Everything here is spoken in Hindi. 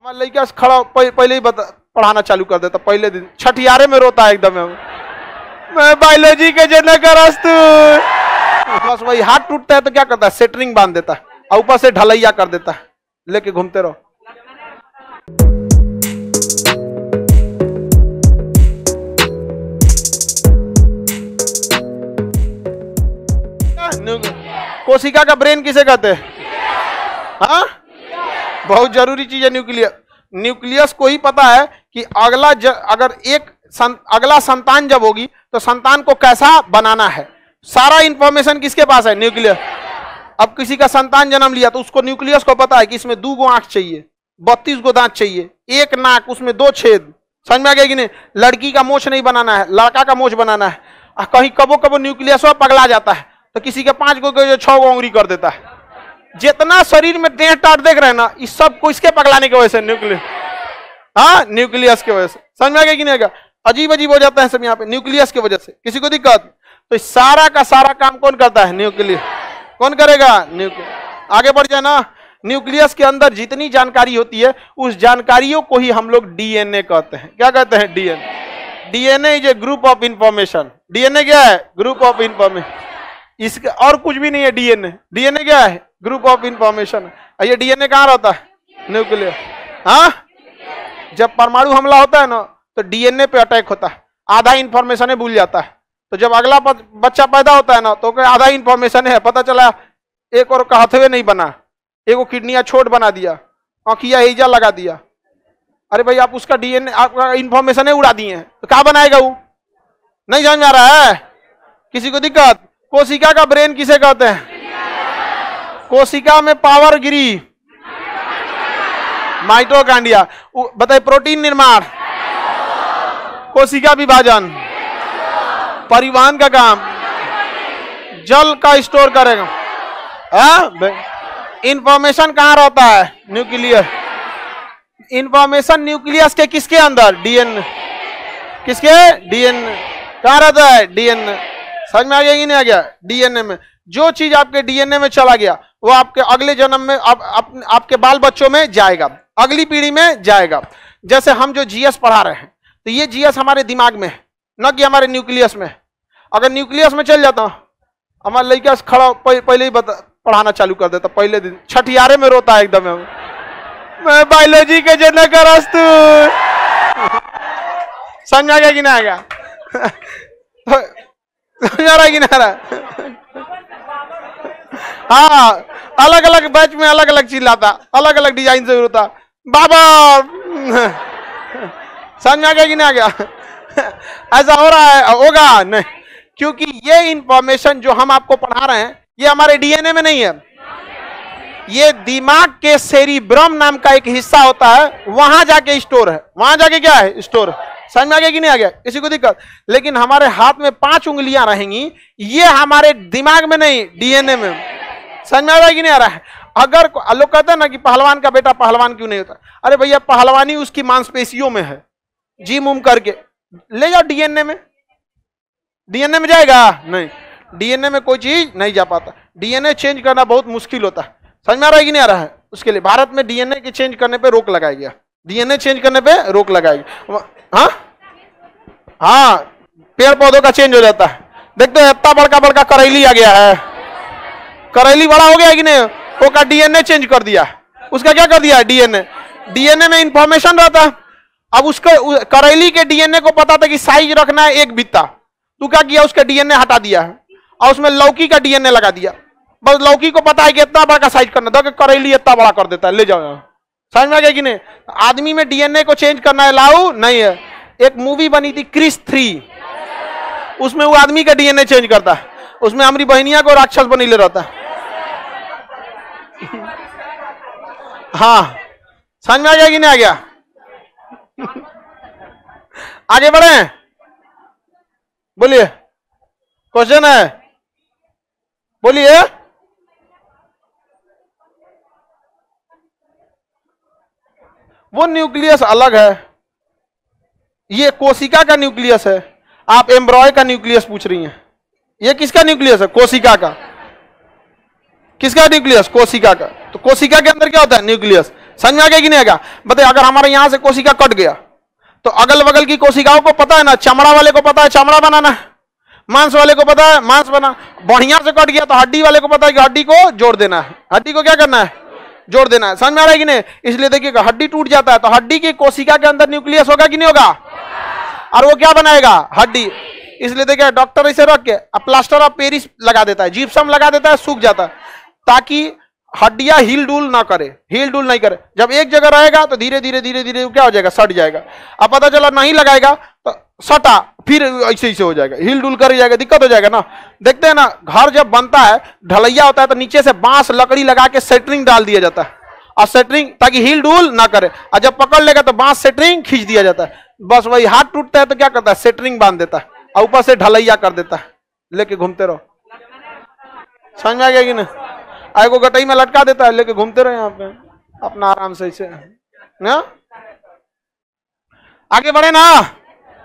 हमारा लड़का खड़ा पहले ही पढ़ाना चालू कर देता, पहले दिन छठियारे में रोता है एकदम। मैं बायोलॉजी के जनक रस्तु। बस वही हाथ टूटता है तो क्या करता है, सेटरिंग बांध देता है और ऊपर से ढलैया कर देता है, लेके घूमते रहो। कोशिका का ब्रेन किसे कहते हैं? हाँ, बहुत जरूरी चीज है न्यूक्लियस। न्यूक्लियस को ही पता है कि अगला संतान जब होगी तो संतान को कैसा बनाना है। सारा इंफॉर्मेशन किसके पास है? न्यूक्लियस। अब किसी का संतान जन्म लिया तो उसको न्यूक्लियस को पता है कि इसमें 2 आंख चाहिए, 32 गो दांत चाहिए, 1 नाक, उसमें 2 छेद। समझ में आ गया कि नहीं? लड़की का मोछ नहीं बनाना है, लड़का का मोछ बनाना है। कहीं कबो कबो न्यूक्लियस पगला जाता है तो किसी के 5 गो 6 गो उंगली कर देता है। जितना शरीर में देह टाट देख रहे हैं ना, इस सब को इसके पगलाने की वजह से न्यूक्लियस, हाँ न्यूक्लियस की वजह से। समझ में आ गया कि नहीं? अजीब अजीब हो जाता है सब यहाँ पे न्यूक्लियस की वजह से। किसी को दिक्कत तो सारा का सारा काम कौन करता है? न्यूक्लियस। कौन करेगा? न्यूक्लियस। आगे बढ़ जाए ना, न्यूक्लियस के अंदर जितनी जानकारी होती है उस जानकारियों को ही हम लोग डीएनए कहते हैं। क्या कहते हैं? DNA. DNA is a group of information. DNA क्या है? Group of information. इसके और कुछ भी नहीं है। डीएनए, डीएनए क्या है? Group of information. ये डीएनए कहाँ रहता है? न्यूक्लियस। हाँ, जब परमाणु हमला होता है ना तो डीएनए पे अटैक होता है, आधा इंफॉर्मेशन भूल जाता है। तो जब अगला बच्चा पैदा होता है ना तो आधा इंफॉर्मेशन है, पता चला एक और का हथवे नहीं बना, एक वो किडनियां छोट बना दिया, आंखिया हेजा लगा दिया। अरे भाई आप उसका डीएनए आपका इंफॉर्मेशन उड़ा दिए हैं तो क्या बनाएगा वो? नहीं समझ आ रहा है? किसी को दिक्कत? कोशिका का ब्रेन किसे कहते हैं? कोशिका में पावर गिरी, माइटोकांड्रिया। बताइए, प्रोटीन निर्माण, कोशिका विभाजन, परिवहन का काम, जल का स्टोर करेगा। इंफॉर्मेशन कहां रहता है? न्यूक्लियस। इंफॉर्मेशन न्यूक्लियस के किसके अंदर? डीएनए। किसके? डीएनए। कहां रहता है? डीएनए। समझ में आ गया कि नहीं आ गया? डीएनए में जो चीज आपके डीएनए में चला गया वो आपके अगले जन्म में आपके बाल बच्चों में जाएगा, अगली पीढ़ी में जाएगा। जैसे हम जो जीएस पढ़ा रहे हैं तो ये जीएस हमारे दिमाग में है, न कि हमारे न्यूक्लियस में। अगर न्यूक्लियस में चल जाता, हमारा लड़का खड़ा पहले ही पढ़ाना चालू कर देता, पहले दिन छठियारे में रोता है एकदम। मैं बायोलॉजी के जनक रस्तु। समझ आ गया कि नहीं आ गया? समझ आ रहा है कि नहीं आ रहा? हाँ, अलग अलग बैच में अलग अलग चिल्लाता, अलग अलग डिजाइन से होता। बाबा समझ आ गया कि नहीं आ गया? ऐसा हो रहा है, होगा नहीं, क्योंकि ये इंफॉर्मेशन जो हम आपको पढ़ा रहे हैं ये हमारे डीएनए में नहीं है। ये दिमाग के सेरिब्रम नाम का एक हिस्सा होता है, वहां जाके स्टोर है। वहां जाके क्या है? स्टोर। समझ में आ गया कि नहीं आ गया? किसी को दिक्कत? लेकिन हमारे हाथ में 5 उंगलियां रहेंगी, ये हमारे दिमाग में नहीं, डीएनए में। समझ में आ रहा है कि नहीं आ रहा है? अगर लोग कहते हैं ना कि पहलवान का बेटा पहलवान क्यों नहीं होता, अरे भैया पहलवानी उसकी मांसपेशियों में है, जिम उम करके ले जाओ डीएनए में। डीएनए में जाएगा? नहीं, डीएनए में कोई चीज नहीं जा पाता। डीएनए चेंज करना बहुत मुश्किल होता है। समझ में आ रहा है कि नहीं आ रहा है? उसके लिए भारत में डीएनए के चेंज करने पे रोक लगाया गया। डीएनए चेंज करने पे रोक लगाई। हाँ हाँ, पेड़ पौधों का चेंज हो जाता है। देखते हैं इतना बड़का बड़का करैली आ गया है, करैली बड़ा हो गया है कि नहीं? वो का डीएनए चेंज कर दिया। उसका क्या कर दिया? डीएनए। डीएनए में इंफॉर्मेशन रहता है। अब उसके करैली के डीएनए को पता था कि साइज रखना है 1 बित्ता, तू क्या किया? उसका डीएनए हटा दिया है और उसमें लौकी का डीएनए लगा दिया। बस लौकी को पता है कि इतना बड़ा साइज करना, तो करैली इतना बड़ा कर देता है, ले जाओ। समझ में आ गया कि नहीं? आदमी में डीएनए को चेंज करना अलाउ नहीं है। एक मूवी बनी थी क्रिस 3, उसमें वो आदमी का डीएनए चेंज करता है, उसमें हमारी बहनिया को राक्षस बनीले रहता है। हाँ, समझ में आ गया कि नहीं आ गया? आगे बढ़े, बोलिए, क्वेश्चन है, बोलिए। वो न्यूक्लियस अलग है, ये कोशिका का न्यूक्लियस है। आप एम्ब्रॉय का न्यूक्लियस पूछ रही हैं, ये किसका न्यूक्लियस है? कोशिका का। किसका न्यूक्लियस? कोशिका का। तो कोशिका के अंदर क्या होता है? न्यूक्लियस। समझ में आ गया कि नहीं आएगा? बताइए, अगर हमारे यहां से कोशिका कट गया तो अगल बगल की कोशिकाओं को पता है ना, चमड़ा वाले को पता है चमड़ा बनाना है, मांस वाले को पता है मांस बना, बढ़िया से कट गया तो हड्डी वाले को पता है कि हड्डी को जोड़ देना है, हड्डी को क्या करना है, जोड़ देना है। समझ में आ रहा है कि नहीं? इसलिए देखिएगा, हड्डी टूट जाता है तो हड्डी की कोशिका के अंदर न्यूक्लियस होगा कि नहीं होगा, और वो क्या बनाएगा, हड्डी। इसलिए देखिए डॉक्टर इसे रख के प्लास्टर ऑफ पेरिस लगा देता है, जिप्सम लगा देता है, सूख जाता है, ताकि हड्डियां हिल डुल ना करे, हिल डुल नहीं करे। जब एक जगह रहेगा तो धीरे धीरे धीरे धीरे क्या हो जाएगा, सट जाएगा। अब पता चला नहीं लगाएगा तो सटा, फिर ऐसे ऐसे हो जाएगा, हिल डुल कर जाएगा, दिक्कत हो जाएगा ना। देखते हैं ना, घर जब बनता है, ढलैया होता है तो नीचे से बांस लकड़ी लगा के सेटरिंग डाल दिया जाता है, और सेटरिंग ताकि हिल डुल ना करे, और जब पकड़ लेगा तो बांस सेटरिंग खींच दिया जाता है। बस वही हाथ टूटता है तो क्या करता है, सेटरिंग बांध देता है और ऊपर से ढलैया कर देता है, लेके घूमते रहो। समझ में आ गया कि नहीं? आए को गटई में लटका देता है, लेके घूमते रहो यहाँ पे अपना आराम से, इसे ना आगे बढ़े ना।